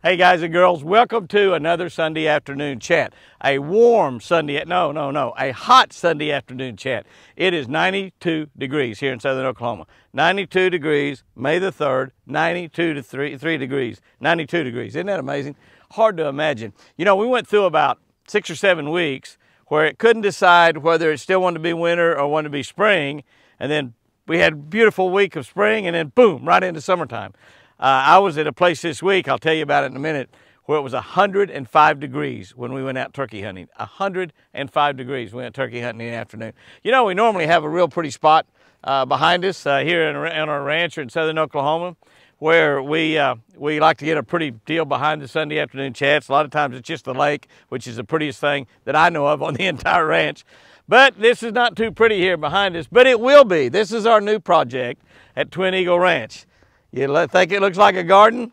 Hey guys and girls, welcome to another Sunday afternoon chat. A warm Sunday, a hot Sunday afternoon chat. It is 92 degrees here in southern Oklahoma. 92 degrees, May the 3rd, 3 degrees, 92 degrees. Isn't that amazing? Hard to imagine. You know, we went through about 6 or 7 weeks where it couldn't decide whether it still wanted to be winter or wanted to be spring, and then we had a beautiful week of spring, and then boom, right into summertime. I was at a place this week, I'll tell you about it in a minute, where it was 105 degrees when we went out turkey hunting. 105 degrees we went turkey hunting in the afternoon. You know, we normally have a real pretty spot behind us here in our ranch in southern Oklahoma, where we like to get a pretty deal behind the Sunday afternoon chats. A lot of times it's just the lake, which is the prettiest thing that I know of on the entire ranch. But this is not too pretty here behind us, but it will be. This is our new project at Twin Eagle Ranch. You think it looks like a garden?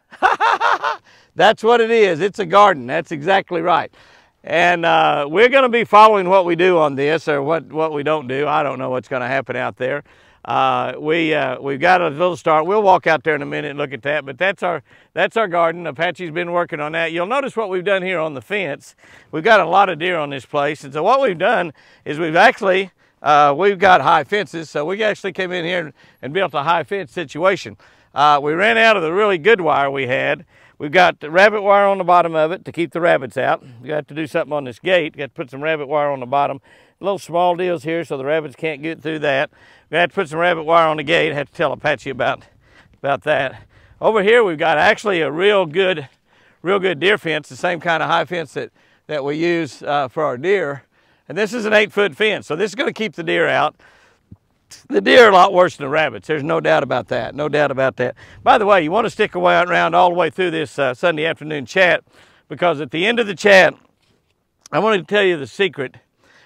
That's what it is. It's a garden. That's exactly right. And we're going to be following what we do on this, or what we don't do. I don't know what's going to happen out there. We've got a little start. We'll walk out there in a minute and look at that. But that's our garden. Apache's been working on that. You'll notice what we've done here on the fence. We've got a lot of deer on this place, and so what we've done is we've got high fences. So we actually came in here and built a high fence situation. We ran out of the really good wire we had. We've got the rabbit wire on the bottom of it to keep the rabbits out. You got to do something on this gate. You got to put some rabbit wire on the bottom. Little small deals here so the rabbits can't get through that. We had to put some rabbit wire on the gate. I have to tell Apache about that. Over here we've got actually a real good deer fence, the same kind of high fence that we use for our deer. And this is an 8-foot fence, so this is going to keep the deer out. The deer are a lot worse than the rabbits. There's no doubt about that. No doubt about that. By the way, you want to stick around all the way through this Sunday afternoon chat, because at the end of the chat, I want to tell you the secret,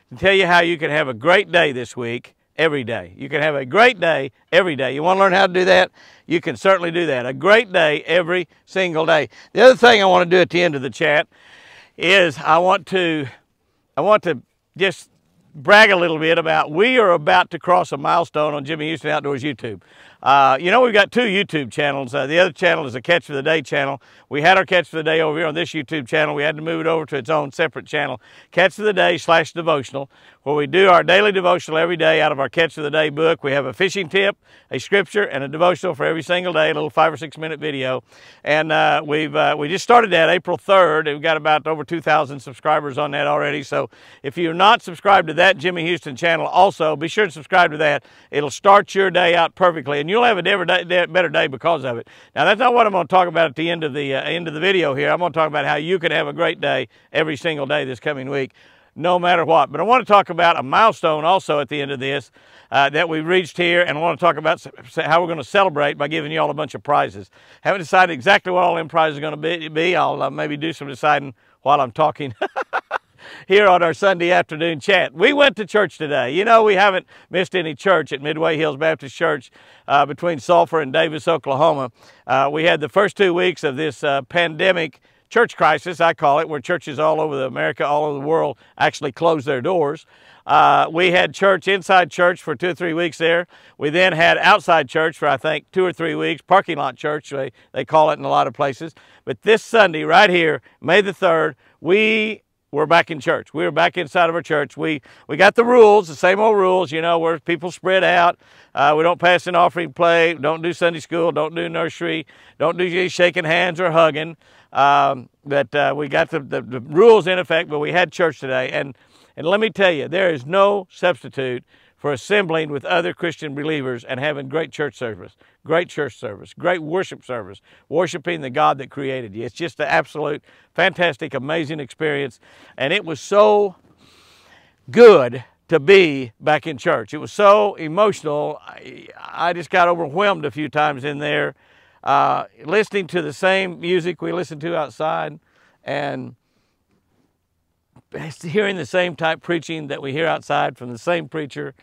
to tell you how you can have a great day this week, every day. You can have a great day every day. You want to learn how to do that? You can certainly do that. A great day every single day. The other thing I want to do at the end of the chat is I want to just brag a little bit about, we are about to cross a milestone on Jimmy Houston Outdoors YouTube. You know, we've got 2 YouTube channels. The other channel is a Catch for the Day channel. We had our Catch for the Day over here on this YouTube channel. We had to move it over to its own separate channel, Catch for the Day / devotional, where we do our daily devotional every day out of our Catch for the Day book. We have a fishing tip, a scripture, and a devotional for every single day, a little 5 or 6 minute video. And we just started that April 3rd. We've got about over 2,000 subscribers on that already. So if you're not subscribed to that Jimmy Houston channel, also be sure to subscribe to that. It'll start your day out perfectly, and you'll have a better day because of it. Now, that's not what I'm going to talk about at the end of the video here. I'm going to talk about how you can have a great day every single day this coming week, no matter what. But I want to talk about a milestone also at the end of this that we reached here, and I want to talk about how we're going to celebrate by giving you all a bunch of prizes. Haven't decided exactly what all them prizes are going to be. I'll maybe do some deciding while I'm talking here on our Sunday afternoon chat. We went to church today. You know, we haven't missed any church at Midway Hills Baptist Church between Sulphur and Davis, Oklahoma. We had the first 2 weeks of this pandemic church crisis, I call it, where churches all over America, all over the world actually closed their doors. We had church, inside church, for 2 or 3 weeks there. We then had outside church for, I think, 2 or 3 weeks, parking lot church, they call it in a lot of places. But this Sunday, right here, May the 3rd, we're back in church. We were back inside of our church. We got the rules, the same old rules, you know, where people spread out. We don't pass an offering plate, don't do Sunday school, don't do nursery, don't do any shaking hands or hugging. But we got the rules in effect, but we had church today. And let me tell you, there is no substitute for assembling with other Christian believers and having great church service, great worship service, worshiping the God that created you. It's just an absolute fantastic, amazing experience. And it was so good to be back in church. It was so emotional. I just got overwhelmed a few times in there, listening to the same music we listened to outside and hearing the same type preaching that we hear outside from the same preacher.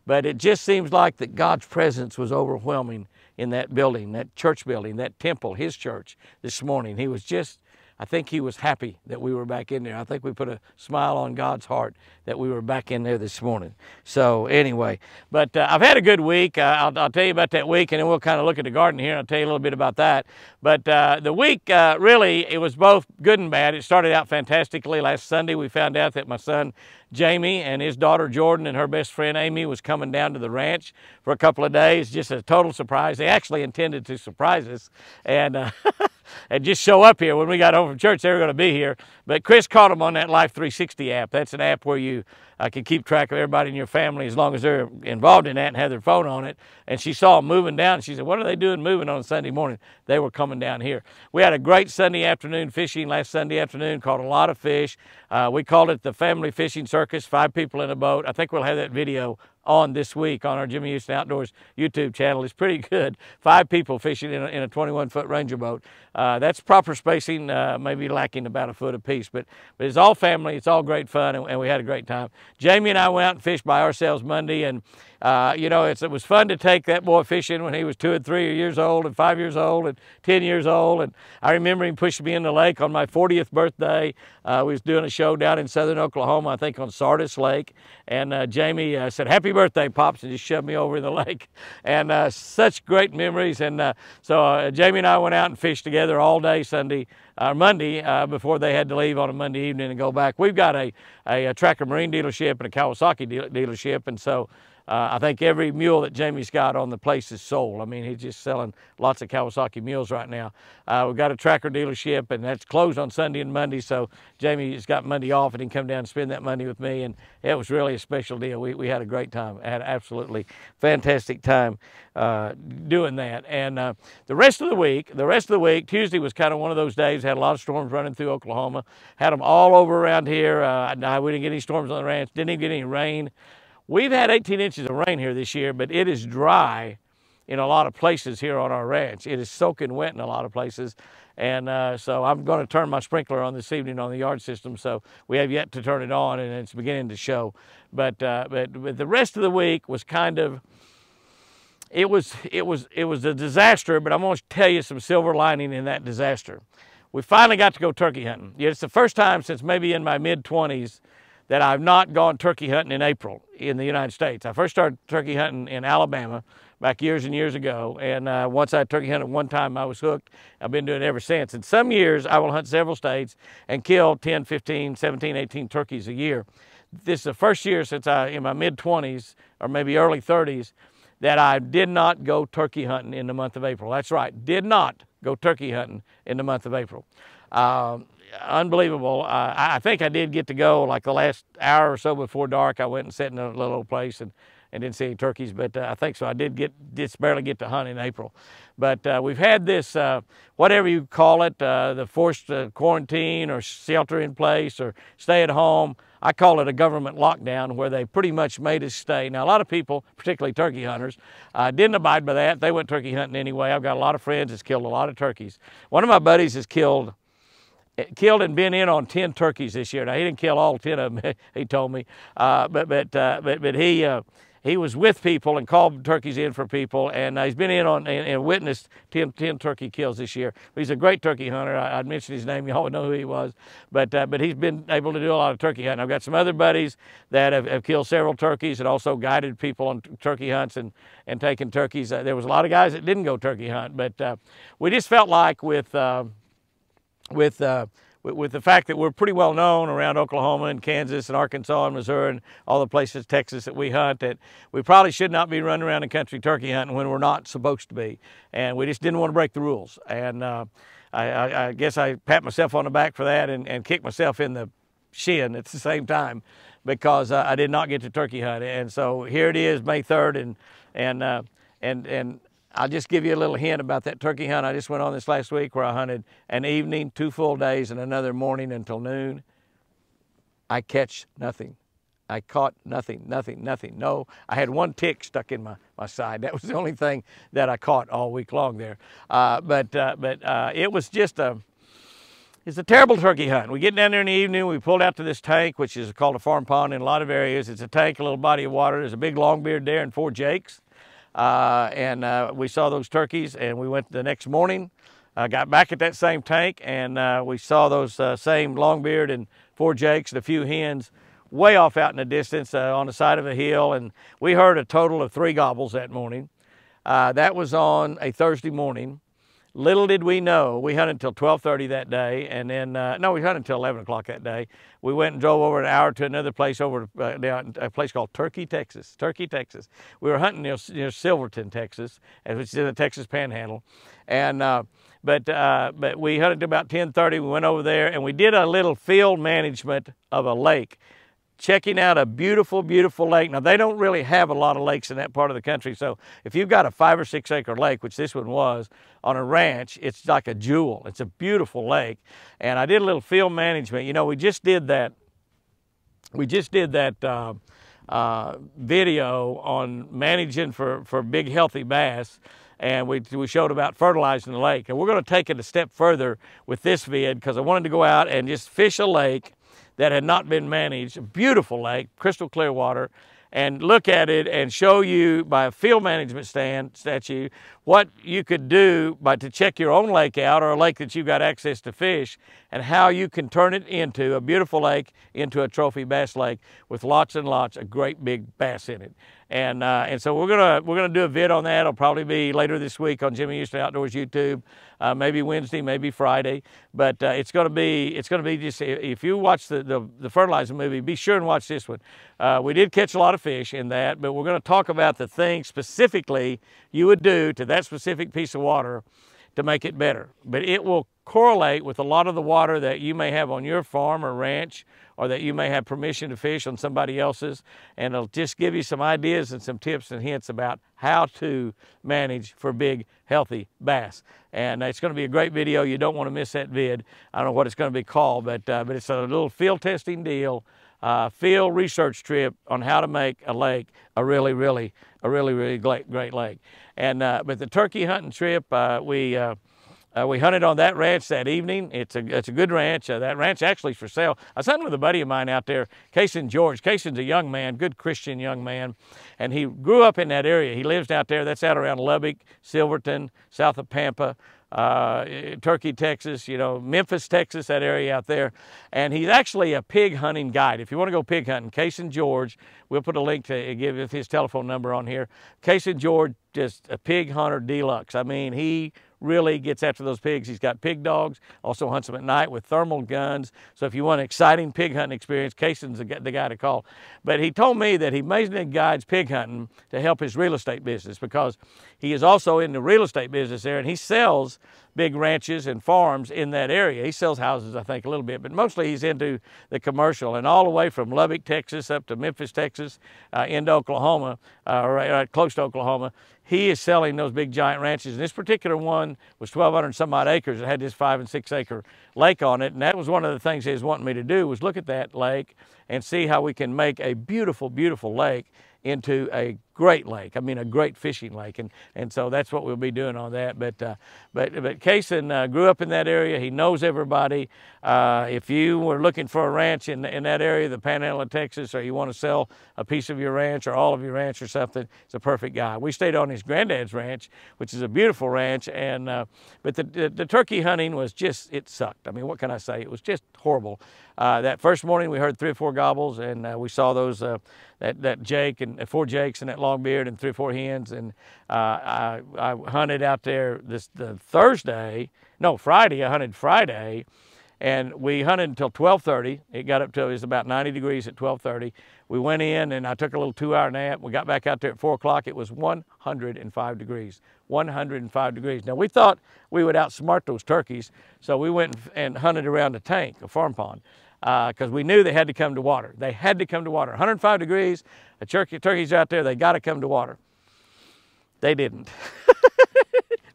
But it just seems like that God's presence was overwhelming in that building, that church building, that temple, his church this morning. He was just, I think he was happy that we were back in there. I think we put a smile on God's heart that we were back in there this morning. So anyway, but I've had a good week. I'll tell you about that week, and then we'll kind of look at the garden here, and I'll tell you a little bit about that. But the week, really, it was both good and bad. It started out fantastically. Last Sunday, we found out that my son Jamie and his daughter Jordan and her best friend Amy was coming down to the ranch for a couple of days. Just a total surprise. They actually intended to surprise us and and just show up here. When we got home from church, they were going to be here. But Chris caught them on that Life 360 app. That's an app where you can keep track of everybody in your family as long as they're involved in that and have their phone on it. And she saw them moving down. And she said, what are they doing moving on Sunday morning? They were coming down here. We had a great Sunday afternoon fishing last Sunday afternoon, caught a lot of fish. We called it the Family Fishing Circus, 5 people in a boat. I think we'll have that video on this week on our Jimmy Houston Outdoors YouTube channel. It's pretty good. 5 people fishing in a 21-foot Ranger boat. That's proper spacing, maybe lacking about a foot apiece, but it's all family. It's all great fun, and we had a great time. Jamie and I went out and fished by ourselves Monday, and you know, it was fun to take that boy fishing when he was 2 and 3 years old and 5 years old and 10 years old. And I remember him pushing me in the lake on my 40th birthday. We was doing a show down in southern Oklahoma, I think on Sardis Lake. And Jamie said, happy birthday, Pops, and just shoved me over in the lake. And such great memories. And so Jamie and I went out and fished together all day Monday before they had to leave on a Monday evening and go back. We've got a Tracker Marine dealership and a Kawasaki dealership, and so I think every mule that Jamie's got on the place is sold. I mean, he's just selling lots of Kawasaki mules right now. We've got a Tracker dealership, and that's closed on Sunday and Monday, so Jamie's got Monday off, and he can come down and spend that Monday with me, and it was really a special deal. We had a great time. I had an absolutely fantastic time doing that. And the rest of the week, Tuesday was kind of one of those days, had a lot of storms running through Oklahoma, had them all over around here. We didn't get any storms on the ranch, didn't even get any rain. We've had 18 inches of rain here this year, but it is dry in a lot of places here on our ranch. It is soaking wet in a lot of places. And so I'm going to turn my sprinkler on this evening on the yard system, so we have yet to turn it on, and it's beginning to show. But the rest of the week was kind of, it was a disaster, but I'm going to tell you some silver lining in that disaster. We finally got to go turkey hunting. It's the first time since maybe in my mid-20s that I've not gone turkey hunting in April in the United States. I first started turkey hunting in Alabama back years and years ago, and once I turkey hunted one time, I was hooked. I've been doing it ever since. In some years, I will hunt several states and kill 10, 15, 17, 18 turkeys a year. This is the first year since in my mid-20s or maybe early 30s, that I did not go turkey hunting in the month of April. That's right, did not go turkey hunting in the month of April. Unbelievable. I think I did get to go like the last hour or so before dark. I went and sat in a little old place and didn't see any turkeys, but I think so. I did just barely get to hunt in April. But we've had this, whatever you call it, the forced quarantine or shelter in place or stay at home. I call it a government lockdown, where they pretty much made us stay. Now, a lot of people, particularly turkey hunters, didn't abide by that. They went turkey hunting anyway. I've got a lot of friends that's killed a lot of turkeys. One of my buddies has killed and been in on 10 turkeys this year. Now, he didn't kill all 10 of them, he told me, but he was with people and called turkeys in for people, and he's been in on and witnessed 10 turkey kills this year. He's a great turkey hunter. I'd mention his name. You all would know who he was, but he's been able to do a lot of turkey hunting. I've got some other buddies that have killed several turkeys and also guided people on turkey hunts and taken turkeys. There was a lot of guys that didn't go turkey hunt, but we just felt like with the fact that we're pretty well known around Oklahoma and Kansas and Arkansas and Missouri and all the places, Texas, that we hunt, that we probably should not be running around the country turkey hunting when we're not supposed to be. And we just didn't want to break the rules. And I guess I pat myself on the back for that and kick myself in the shin at the same time, because I did not get to turkey hunt. And so here it is, May 3rd, and I'll just give you a little hint about that turkey hunt I just went on this last week, where I hunted an evening, 2 full days, and another morning until noon. I catch nothing. I caught nothing. No, I had one tick stuck in my side. That was the only thing that I caught all week long there. But it was just it's a terrible turkey hunt. We get down there in the evening, we pulled out to this tank, which is called a farm pond in a lot of areas. It's a tank, a little body of water. There's a big longbeard there and 4 jakes. We saw those turkeys, and we went the next morning. got back at that same tank, and we saw those same longbeard and 4 jakes and a few hens way off out in the distance on the side of a hill, and we heard a total of 3 gobbles that morning. That was on a Thursday morning. Little did we know, we hunted until 12:30 that day, and then, no, we hunted until 11 o'clock that day. We went and drove over an hour to another place over down a place called Turkey, Texas. Turkey, Texas. We were hunting near Silverton, Texas, which is in the Texas Panhandle. And, but we hunted to about 10:30. We went over there, and we did a little field management of a lake, checking out a beautiful, beautiful lake. Now, they don't really have a lot of lakes in that part of the country, so if you've got a 5 or 6 acre lake, which this one was, on a ranch, it's like a jewel. It's a beautiful lake, and I did a little field management. You know, we just did that video on managing for big, healthy bass, and we showed about fertilizing the lake. And we're going to take it a step further with this vid, because I wanted to go out and just fish a lake that had not been managed, a beautiful lake, crystal clear water, and look at it and show you by a field management statue what you could do to check your own lake out, or a lake that you've got access to fish, and how you can turn it into a beautiful lake, into a trophy bass lake with lots and lots of great big bass in it. And so we're gonna do a vid on that. It'll probably be later this week on Jimmy Houston Outdoors YouTube, maybe Wednesday, maybe Friday. But it's gonna be just, if you watch the fertilizer movie, be sure and watch this one. We did catch a lot of fish in that, but we're gonna talk about the things specifically you would do to that specific piece of water to make it better. But it will correlate with a lot of the water that you may have on your farm or ranch, or that you may have permission to fish on somebody else's, and it'll just give you some ideas and some tips and hints about how to manage for big, healthy bass. And it's going to be a great video. You don't want to miss that vid. I don't know what it's going to be called, but it's a little field testing deal, field research trip on how to make a lake a really great lake. And but the turkey hunting trip, we hunted on that ranch that evening. It's a good ranch. That ranch actually is for sale. I was hunting with a buddy of mine out there, Cason George. Cason's a young man, good Christian young man, and he grew up in that area. He lives out there. That's out around Lubbock, Silverton, south of Pampa, Turkey, Texas, you know, Memphis, Texas, that area out there. And he's actually a pig hunting guide. If you want to go pig hunting, Cason George, we'll put a link to give his telephone number on here. Cason George, just a pig hunter deluxe. I mean, he really gets after those pigs. He's got pig dogs, also hunts them at night with thermal guns. So if you want an exciting pig hunting experience, Cason's the guy to call. But he told me that he mainly guides pig hunting to help his real estate business, because he is also in the real estate business there, and he sells big ranches and farms in that area. He sells houses, I think, a little bit, but mostly he's into the commercial, and all the way from Lubbock, Texas, up to Memphis, Texas, into Oklahoma, right close to Oklahoma. He is selling those big giant ranches, and this particular one was 1,200 some odd acres. It had this 5 and 6 acre lake on it, and that was one of the things he was wanting me to do, was look at that lake and see how we can make a beautiful, beautiful lake into a great lake. I mean, a great fishing lake, and so that's what we'll be doing on that. But Cason grew up in that area. He knows everybody. If you were looking for a ranch in that area, the Panhandle of Texas, or you want to sell a piece of your ranch or all of your ranch or something, it's a perfect guy. We stayed on his granddad's ranch, which is a beautiful ranch, and but the turkey hunting was just, it sucked. I mean, what can I say? It was just horrible. That first morning we heard 3 or 4 gobbles, and we saw those that jake and 4 jakes and that longbeard and 3 or 4 hens, and I hunted out there Friday. I hunted Friday, and we hunted until 12:30. It got up to, it was about 90 degrees at 12:30. We went in, and I took a little 2-hour nap. We got back out there at 4 o'clock. It was 105 degrees. 105 degrees. Now, we thought we would outsmart those turkeys, so we went and hunted around a tank, a farm pond, because we knew they had to come to water. They had to come to water. 105 degrees, a turkey's out there, they got to come to water. They didn't.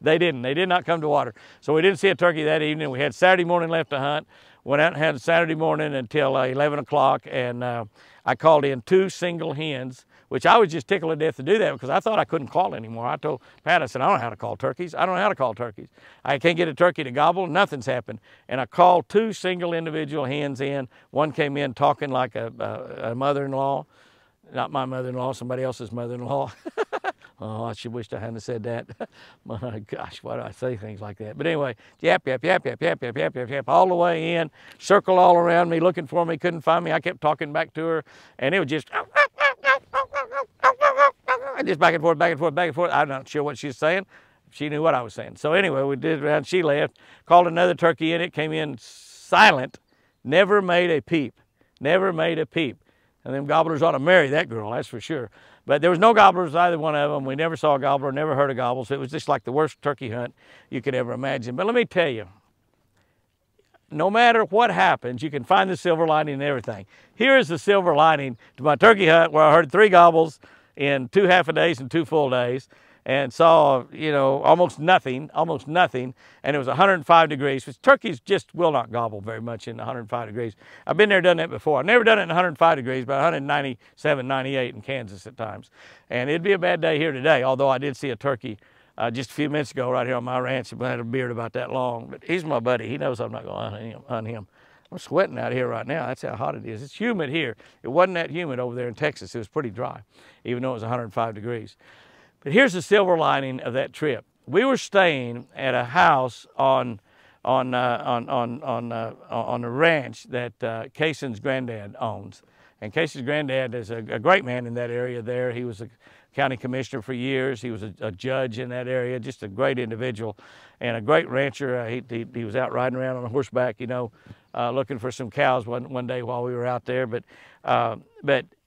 They didn't. They did not come to water. So we didn't see a turkey that evening. We had Saturday morning left to hunt. Went out and had Saturday morning until 11 o'clock, and I called in 2 single hens, which I was just tickled to death to do that, because I thought I couldn't call anymore. I told Pat, I said, I don't know how to call turkeys. I don't know how to call turkeys. I can't get a turkey to gobble. Nothing's happened. And I called 2 single individual hens in. One came in talking like a mother-in-law. Not my mother-in-law, somebody else's mother-in-law. Oh, I should wished I hadn't said that. My gosh, why do I say things like that? But anyway, yap, yap, yap, yap, yap, yap, yap, yap, yap, all the way in, circled all around me, looking for me, couldn't find me. I kept talking back to her, and it was just back and forth, back and forth, back and forth. I'm not sure what she was saying. She knew what I was saying. So anyway, we did it around. She left, called another turkey in. It came in silent, never made a peep, never made a peep. And them gobblers ought to marry that girl, that's for sure. But there was no gobblers, either one of them. We never saw a gobbler, never heard a gobble. So it was just like the worst turkey hunt you could ever imagine. But let me tell you, no matter what happens, you can find the silver lining in everything. Here is the silver lining to my turkey hunt, where I heard 3 gobbles in 2 half-a-days and 2 full days, and saw, you know, almost nothing, and it was 105 degrees, which turkeys just will not gobble very much in 105 degrees. I've been there, done that before. I've never done it in 105 degrees, but 197, 98 in Kansas at times. And it'd be a bad day here today, although I did see a turkey just a few minutes ago right here on my ranch. He had a beard about that long, but he's my buddy. He knows I'm not going to hunt him. I'm sweating out here right now. That's how hot it is. It's humid here. It wasn't that humid over there in Texas. It was pretty dry, even though it was 105 degrees. But here's the silver lining of that trip. We were staying at a house on a ranch that Cason's granddad owns. And Cason's granddad is a great man in that area there. He was a county commissioner for years. He was a judge in that area, just a great individual and a great rancher. He was out riding around on horseback, you know, looking for some cows one day while we were out there. But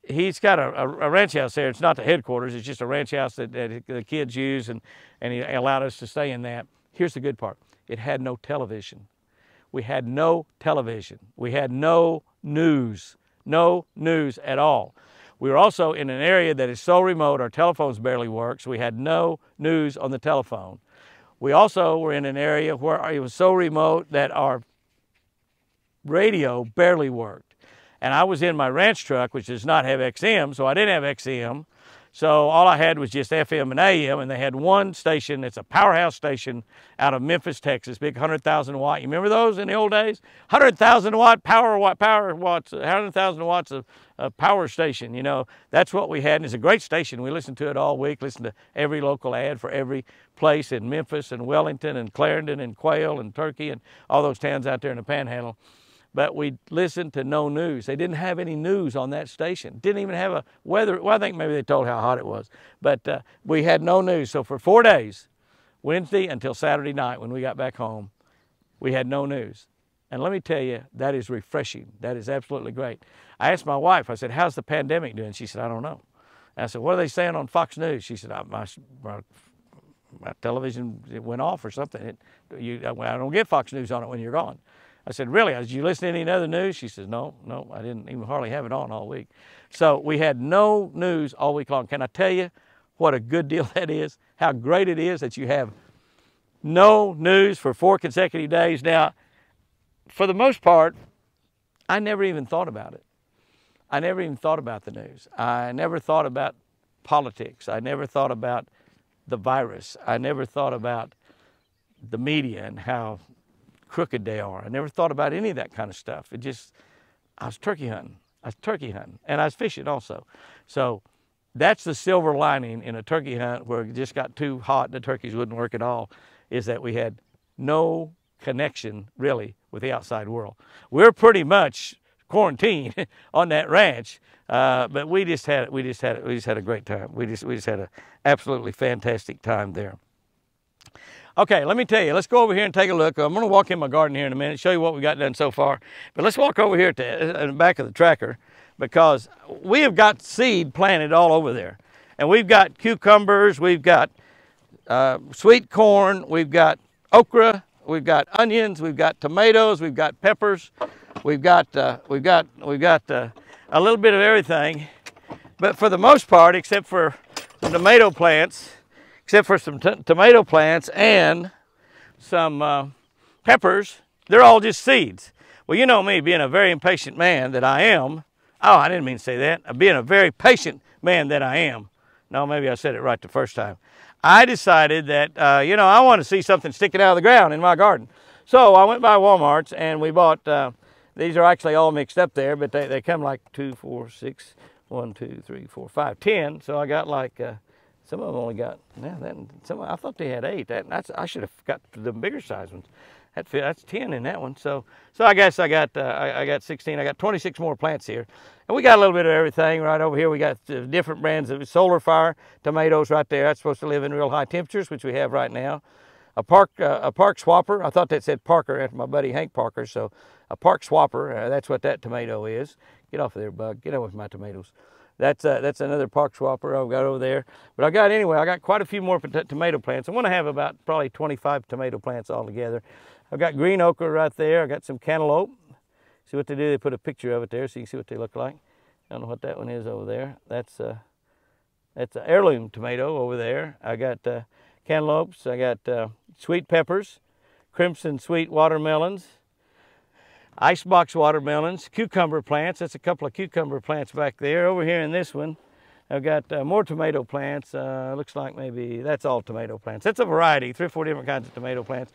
he's got a ranch house there. It's not the headquarters. It's just a ranch house that the kids use, and he allowed us to stay in that. Here's the good part. It had no television. We had no television. We had no news at all. We were also in an area that is so remote, our telephones barely work, so we had no news on the telephone. We also were in an area where it was so remote that our radio barely worked. And I was in my ranch truck, which does not have XM, so I didn't have XM. So all I had was just FM and AM, and they had one station. It's a powerhouse station out of Memphis, Texas, big 100,000 watt. You remember those in the old days? 100,000 watt power watts, 100,000 watts of power station. You know, that's what we had, and it's a great station. We listened to it all week, listened to every local ad for every place in Memphis and Wellington and Clarendon and Quail and Turkey and all those towns out there in the Panhandle. But we listened to no news. They didn't have any news on that station. Didn't even have a weather. Well, I think maybe they told how hot it was. But we had no news. So for 4 days, Wednesday until Saturday night when we got back home, we had no news. And let me tell you, that is refreshing. That is absolutely great. I asked my wife, I said, how's the pandemic doing? She said, I don't know. And I said, what are they saying on Fox News? She said, my television went off or something. I don't get Fox News on it when you're gone. I said, really? Did you listen to any other news? She says, no, I didn't even hardly have it on all week. So we had no news all week long. Can I tell you what a good deal that is? How great it is that you have no news for 4 consecutive days. Now, for the most part, I never even thought about it. I never even thought about the news. I never thought about politics. I never thought about the virus. I never thought about the media and how crooked they are. I never thought about any of that kind of stuff. I was turkey hunting. And I was fishing also. So that's the silver lining in a turkey hunt where it just got too hot and the turkeys wouldn't work at all, is that we had no connection really with the outside world. We're pretty much quarantined on that ranch, but we just had a great time. We just had an absolutely fantastic time there. Okay, let me tell you, let's go over here and take a look. I'm going to walk in my garden here in a minute, show you what we got done so far. But let's walk over here to the back of the tracker, because we have got seed planted all over there. And we've got cucumbers, we've got sweet corn, we've got okra, we've got onions, we've got tomatoes, we've got peppers, we've got a little bit of everything. But for the most part, except for the tomato plants, tomato plants and some peppers, they're all just seeds. Well, you know me, being a very impatient man that I am. Oh, I didn't mean to say that. Being a very patient man that I am. No, maybe I said it right the first time. I decided that, you know, I want to see something sticking out of the ground in my garden. So I went by Walmart's and we bought, these are actually all mixed up there, but they come like 2, 4, 6, 1, 2, 3, 4, 5, 10. So I got like Some of them only got, I thought they had 8. I should have got the bigger size ones. That's 10 in that one. So I guess I got 16. I got 26 more plants here. And we got a little bit of everything right over here. We got different brands of solar fire tomatoes right there. That's supposed to live in real high temperatures, which we have right now. A park swapper. I thought that said Parker after my buddy Hank Parker. So a park swapper, that's what that tomato is. Get off of there, bug. Get on with my tomatoes. That's another park swapper I've got over there. But I got quite a few more tomato plants. I want to have about probably 25 tomato plants altogether. I've got green okra right there. I got some cantaloupe. See what they do? They put a picture of it there so you can see what they look like. I don't know what that one is over there. That's an heirloom tomato over there. I got cantaloupes. I got sweet peppers, crimson sweet watermelons, icebox watermelons, cucumber plants. That's a couple of cucumber plants back there. Over here in this one, I've got more tomato plants. Looks like maybe that's all tomato plants. That's a variety, 3 or 4 different kinds of tomato plants.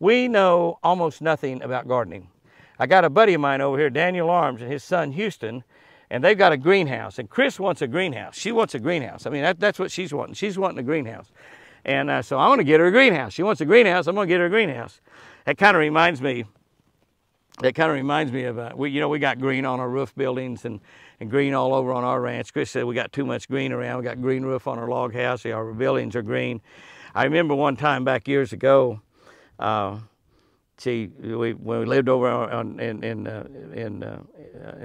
We know almost nothing about gardening. I got a buddy of mine over here, Daniel Arms, and his son Houston, and they've got a greenhouse. And Chris wants a greenhouse. She wants a greenhouse. I mean, that's what she's wanting. She's wanting a greenhouse. And so I want to get her a greenhouse. She wants a greenhouse. I'm going to get her a greenhouse. That kind of reminds me of, we got green on our roof buildings and green all over on our ranch. Chris said we got too much green around. We got green roof on our log house. Our buildings are green. I remember one time back years ago, when we lived over in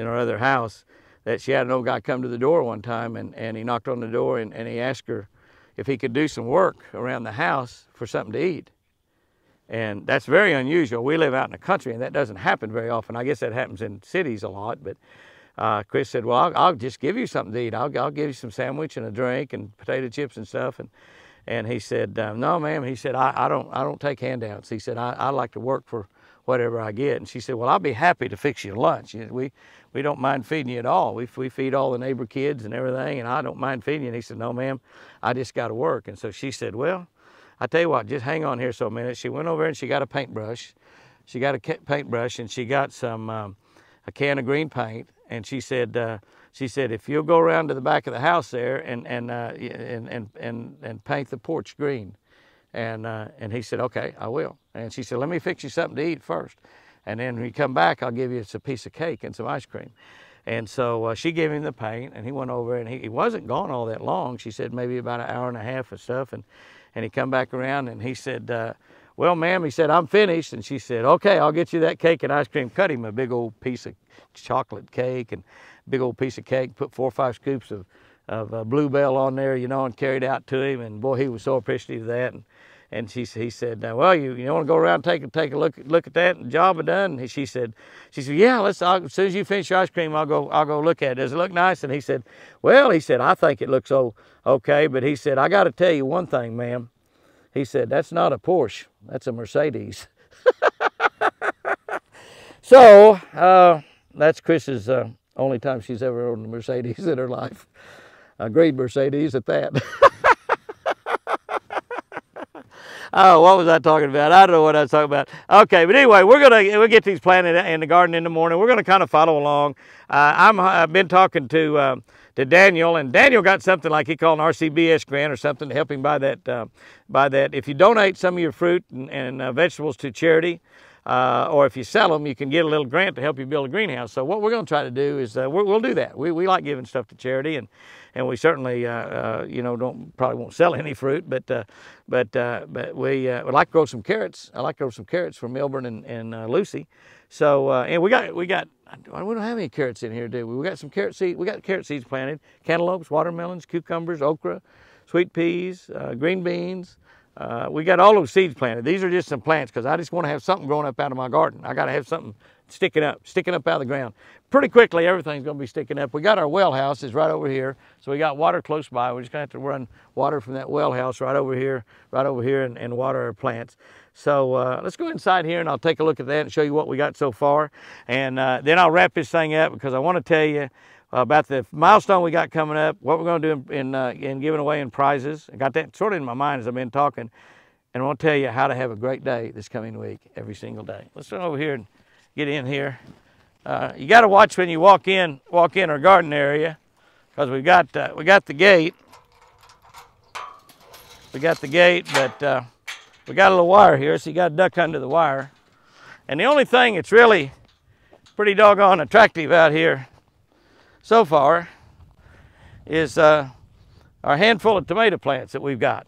our other house, that she had an old guy come to the door one time, and he knocked on the door and he asked her if he could do some work around the house for something to eat. And that's very unusual. We live out in the country, and that doesn't happen very often. I guess that happens in cities a lot. But Chris said, "Well, I'll just give you something to eat. I'll give you some sandwich and a drink and potato chips and stuff." And he said, "No, ma'am." He said, "I don't take handouts." He said, "I like to work for whatever I get." And she said, "Well, I'll be happy to fix you lunch. We don't mind feeding you at all. We feed all the neighbor kids and everything, and I don't mind feeding you." And he said, "No, ma'am, I just got to work." And so she said, "Well, I tell you what, just hang on here so a minute." She went over and she got a paintbrush. She got a paintbrush and she got some a can of green paint. And she said, "If you'll go around to the back of the house there and paint the porch green." And he said, "Okay, I will." And she said, "Let me fix you something to eat first. And then when you come back, I'll give you a piece of cake and some ice cream." And so she gave him the paint, and he went over, and he wasn't gone all that long. She said maybe about an hour and a half or stuff. And he come back around, and he said, "Well, ma'am," he said, "I'm finished." And she said, "Okay, I'll get you that cake and ice cream." Cut him a big old piece of chocolate cake and big old piece of cake, put 4 or 5 scoops of Bluebell on there, and carried out to him. And boy, he was so appreciative of that. And he said, "Well, you want to go around and take a look at that and job done?" And she said, "Yeah, as soon as you finish your ice cream, I'll go look at it. Does it look nice?" And he said, "Well," he said, "I think it looks okay, but," he said, "I got to tell you one thing, ma'am." He said, "That's not a Porsche, that's a Mercedes." So that's Chris's only time she's ever owned a Mercedes in her life. A great Mercedes at that. Oh, what was I talking about? I don't know what I was talking about. Okay, but anyway, we'll get these planted in the garden in the morning. We're gonna kind of follow along. I've been talking to Daniel, and Daniel got something like he called an RCBS grant or something to help him buy that. If you donate some of your fruit and vegetables to charity, or if you sell them, you can get a little grant to help you build a greenhouse. So what we're going to try to do is we'll do that. We like giving stuff to charity, and we certainly probably won't sell any fruit, but we would like to grow some carrots. I like to grow some carrots for Milburn and Lucy. So and we don't have any carrots in here, do we? We got some carrot seeds. We got carrot seeds planted: cantaloupes, watermelons, cucumbers, okra, sweet peas, green beans. We got all those seeds planted. These are just some plants because I just want to have something growing up out of my garden. I got to have something sticking up out of the ground. Pretty quickly, everything's going to be sticking up. We got our well house is right over here, so we got water close by. We're just going to have to run water from that well house right over here, and water our plants. So let's go inside here, and I'll take a look at that and show you what we got so far. And then I'll wrap this thing up because I want to tell you about the milestone we got coming up, what we're going to do in giving away in prizes. I got that sort of in my mind as I've been talking, and I want to tell you how to have a great day this coming week, every single day. Let's go over here and get in here. You got to watch when you walk in our garden area, because we got the gate. We got the gate, but we got a little wire here, so you got to duck under the wire. And the only thing that's really pretty doggone attractive out here so far is our handful of tomato plants that we've got.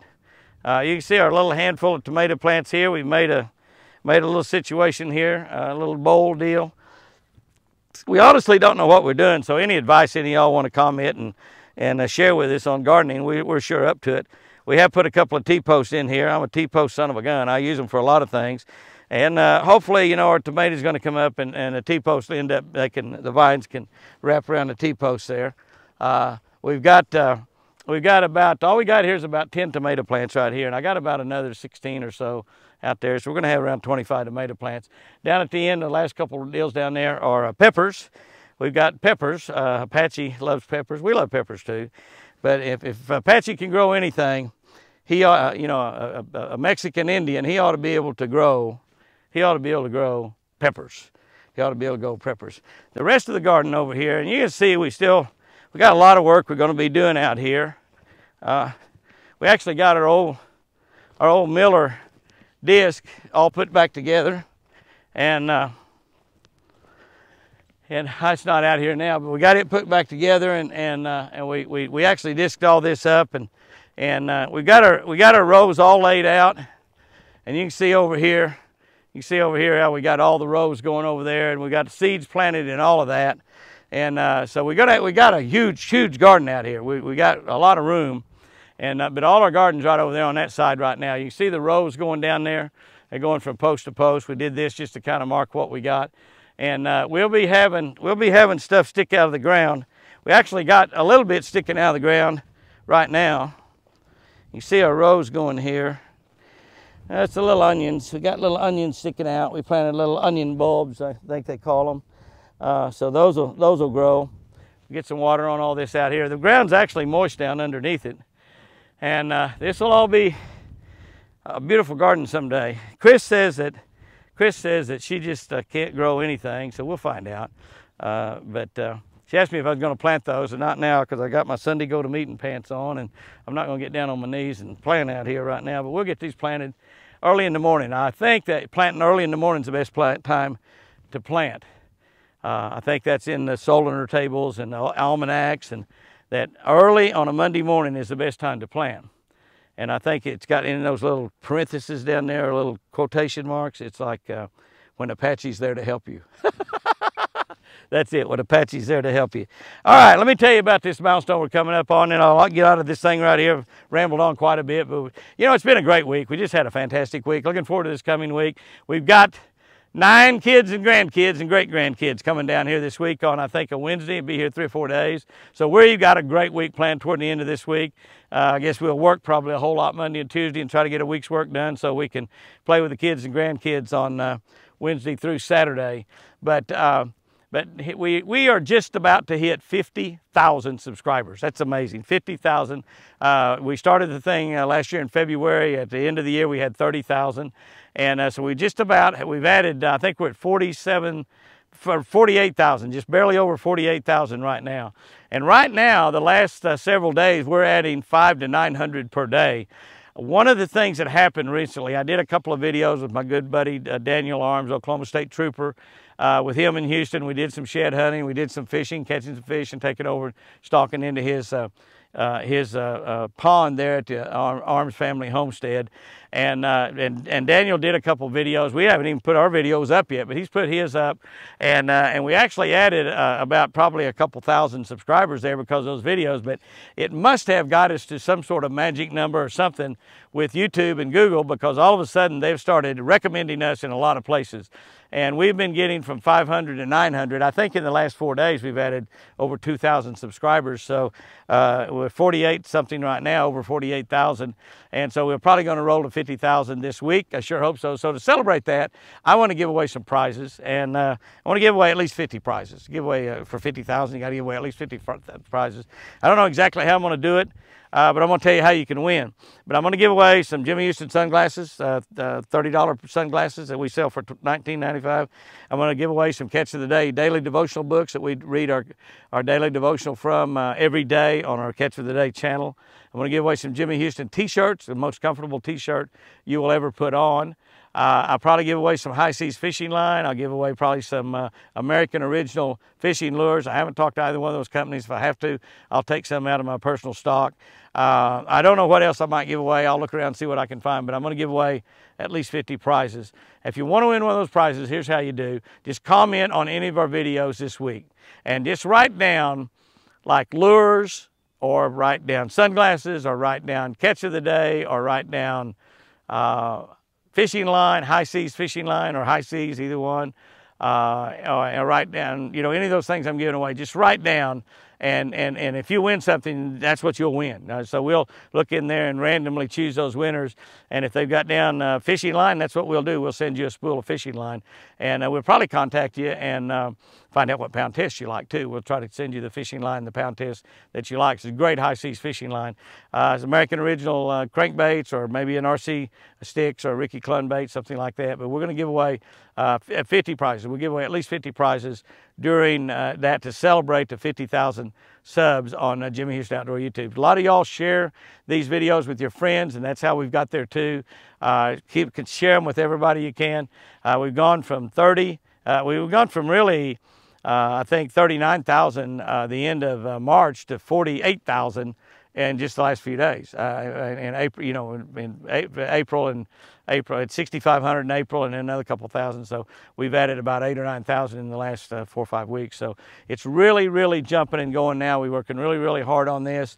You can see our little handful of tomato plants here. We've made a little situation here, a little bowl deal. We honestly don't know what we're doing, so any advice any of y'all want to comment and share with us on gardening, we're sure up to it. We have put a couple of T-posts in here. I'm a T-post son of a gun. I use them for a lot of things. And hopefully, you know, our tomatoes going to come up and the T-posts end up, the vines can wrap around the T-posts there. We've got about, all we got here is about 10 tomato plants right here. And I got about another 16 or so out there. So we're going to have around 25 tomato plants. Down at the end, the last couple of deals down there are peppers. We've got peppers. Apache loves peppers. We love peppers too. But if Apache can grow anything, he ought, you know, a Mexican Indian, he ought to be able to grow. He ought to be able to grow peppers. He ought to be able to grow peppers. The rest of the garden over here, and you can see we got a lot of work we're going to be doing out here. We actually got our old Miller disc all put back together, and it's not out here now, but we got it put back together, and we actually disced all this up, and we got our rows all laid out, and you can see over here. You can see over here how we got all the rows going over there, and we got the seeds planted and all of that. And so we got a huge garden out here. We got a lot of room, and but all our garden's right over there on that side right now. You can see the rows going down there. They're going from post to post. We did this just to kind of mark what we got, and we'll be having stuff stick out of the ground. We actually got a little bit sticking out of the ground right now. You see our rows going here. That's the little onions. We got little onions sticking out. We planted little onion bulbs, I think they call them. So those will grow. Get some water on all this out here. The ground's actually moist down underneath it, and this will all be a beautiful garden someday. Chris says that she just can't grow anything, so we'll find out. But she asked me if I was going to plant those, and not now because I got my Sunday go-to-meeting pants on, and I'm not going to get down on my knees and plant out here right now. But we'll get these planted early in the morning. I think that planting early in the morning is the best time to plant. I think that's in the solar tables and the almanacs, and that early on a Monday morning is the best time to plant. And I think it's got in those little parentheses down there, little quotation marks. It's like when Apache's there to help you. That's it, when Apache's there to help you. All right, let me tell you about this milestone we're coming up on, and I'll get out of this thing right here. Rambled on quite a bit, but you know, it's been a great week. We just had a fantastic week. Looking forward to this coming week. We've got 9 kids and grandkids and great-grandkids coming down here this week on, I think, a Wednesday, and be here 3 or 4 days. So we've got a great week planned toward the end of this week. I guess we'll work probably a whole lot Monday and Tuesday and try to get a week's work done so we can play with the kids and grandkids on Wednesday through Saturday. But we are just about to hit 50,000 subscribers. That's amazing, 50,000. We started the thing last year in February. At the end of the year, we had 30,000. And so we've added, I think we're at 48,000, just barely over 48,000 right now. And right now, the last several days, we're adding 500 to 900 per day. One of the things that happened recently, I did a couple of videos with my good buddy Daniel Arms, Oklahoma State Trooper. With him in Houston, we did some shed hunting, we did some fishing, catching some fish and taking over, stalking into his pond there at the Arms Family Homestead. And Daniel did a couple videos. We haven't even put our videos up yet, but he's put his up. And we actually added about probably a couple thousand subscribers there because of those videos. But it must have got us to some sort of magic number or something with YouTube and Google, because all of a sudden they've started recommending us in a lot of places. And we've been getting from 500 to 900. I think in the last 4 days we've added over 2,000 subscribers. So we're 48 something right now, over 48,000. And so we're probably going to roll to 50,000 this week. I sure hope so. So to celebrate that, I want to give away some prizes, and I want to give away at least 50 prizes. Give away for 50,000, you got to give away at least 50 prizes. I don't know exactly how I'm going to do it. but I'm going to tell you how you can win. But I'm going to give away some Jimmy Houston sunglasses, $30 sunglasses that we sell for $19.95. I'm going to give away some Catch of the Day daily devotional books that we read our daily devotional from every day on our Catch of the Day channel. I'm going to give away some Jimmy Houston t-shirts, the most comfortable t-shirt you will ever put on. I'll probably give away some High Seas fishing line. I'll give away probably some American original fishing lures. I haven't talked to either one of those companies. If I have to, I'll take some out of my personal stock. I don't know what else I might give away. I'll look around and see what I can find, but I'm going to give away at least 50 prizes. If you want to win one of those prizes, here's how you do. Just comment on any of our videos this week and just write down like lures, or write down sunglasses, or write down Catch of the Day, or write down fishing line, High Seas fishing line, or High Seas, either one. Or write down, you know, any of those things I'm giving away. Just write down, and if you win something, that's what you'll win. So we'll look in there and randomly choose those winners. And if they've got down fishing line, that's what we'll do. We'll send you a spool of fishing line, and we'll probably contact you and find out what pound test you like too. We'll try to send you the fishing line, the pound test that you like. It's a great High Seas fishing line. It's American original crankbaits, or maybe an RC sticks or Ricky Clun bait, something like that. But we're going to give away 50 prizes. We'll give away at least 50 prizes during that to celebrate the 50,000 subs on Jimmy Houston Outdoor YouTube. A lot of y'all share these videos with your friends, and that's how we've got there too. Share them with everybody you can. We've gone from 30, we've gone from really I think 39,000 the end of March to 48,000 in just the last few days. In April, you know, in April, it's 6,500 in April, and then another couple thousand. So we've added about 8,000 or 9,000 in the last 4 or 5 weeks. So it's really jumping and going now. We're working really hard on this,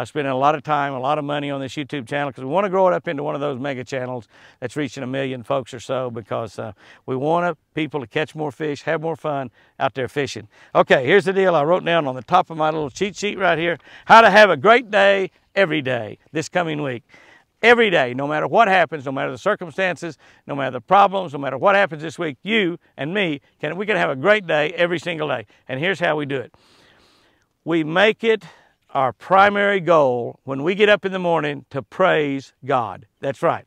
spending a lot of time, a lot of money on this YouTube channel, because we want to grow it up into one of those mega channels that's reaching 1 million folks or so, because we want people to catch more fish, have more fun out there fishing. Okay, here's the deal I wrote down on the top of my little cheat sheet right here: how to have a great day every day this coming week. Every day, no matter what happens, no matter the circumstances, no matter the problems, no matter what happens this week, you and me, we can have a great day every single day. And here's how we do it. We make it our primary goal when we get up in the morning to praise God. That's right.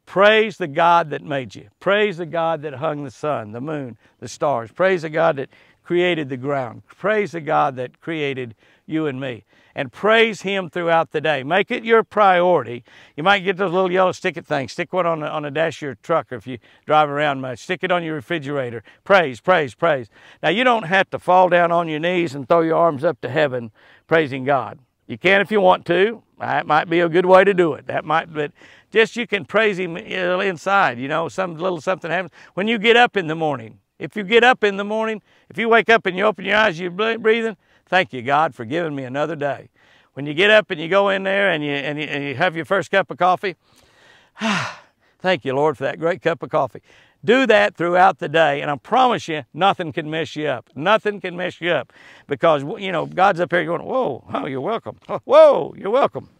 Praise the God that made you. Praise the God that hung the sun, the moon, the stars. Praise the God that created the ground. Praise the God that created you and me. And praise Him throughout the day. Make it your priority. You might get those little yellow stick-it things. Stick one on the dash of your truck, or if you drive around much, stick it on your refrigerator. Praise, praise, praise. Now, you don't have to fall down on your knees and throw your arms up to heaven praising God. You can if you want to. That might be a good way to do it. But just you can praise Him inside. You know, some little something happens when you get up in the morning. If you get up in the morning, if you wake up and you open your eyes, you're breathing, thank you, God, for giving me another day. When you get up and you go in there and you have your first cup of coffee, thank you, Lord, for that great cup of coffee. Do that throughout the day, and I promise you, nothing can mess you up. Nothing can mess you up, because, you know, God's up here going, whoa, oh, you're welcome. Whoa, you're welcome.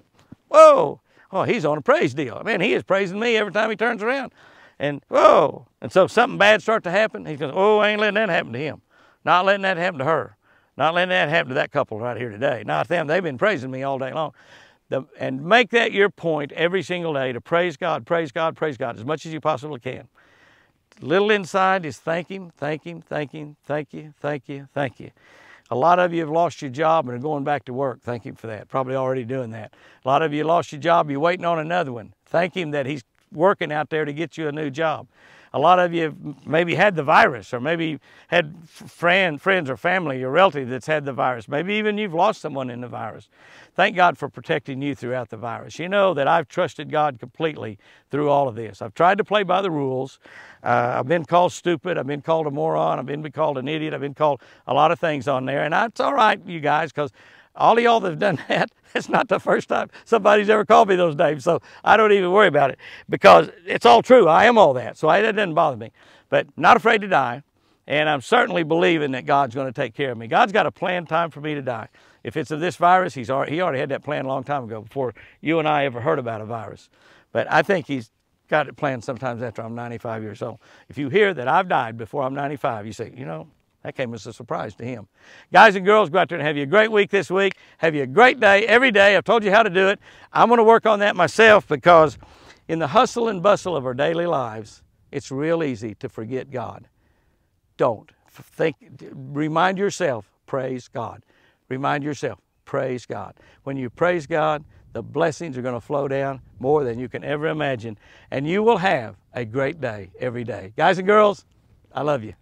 Whoa, oh, He's on a praise deal. Man, He is praising me every time He turns around. And whoa, and so if something bad starts to happen, He goes, oh, I ain't letting that happen to him. Not letting that happen to her. Not letting that happen to that couple right here today. Not them. They've been praising me all day long. And make that your point every single day to praise God, praise God, praise God as much as you possibly can. Little inside is thank Him, thank Him, thank Him, thank you, thank you, thank you. A lot of you have lost your job and are going back to work. Thank Him for that. Probably already doing that. A lot of you lost your job. You're waiting on another one. Thank Him that He's working out there to get you a new job. A lot of you maybe had the virus, or maybe had friends or family or relative that's had the virus. Maybe even you've lost someone in the virus. Thank God for protecting you throughout the virus. You know that I've trusted God completely through all of this. I've tried to play by the rules. I've been called stupid. I've been called a moron. I've been called an idiot. I've been called a lot of things on there. And it's all right, you guys, because all of y'all that have done that, it's not the first time somebody's ever called me those names, so I don't even worry about it, because it's all true. I am all that, so it doesn't bother me. But not afraid to die, and I'm certainly believing that God's going to take care of me. God's got a planned time for me to die. If it's of this virus, He already had that plan a long time ago, before you and I ever heard about a virus. But I think He's got it planned sometimes after I'm 95 years old. If you hear that I've died before I'm 95, you say, you know, That came as a surprise to him. Guys and girls, go out there and have you a great week this week. Have you a great day every day. I've told you how to do it. I'm going to work on that myself because in the hustle and bustle of our daily lives, it's real easy to forget God. Don't. Remind yourself, praise God. Remind yourself, praise God. When you praise God, the blessings are going to flow down more than you can ever imagine. And you will have a great day every day. Guys and girls, I love you.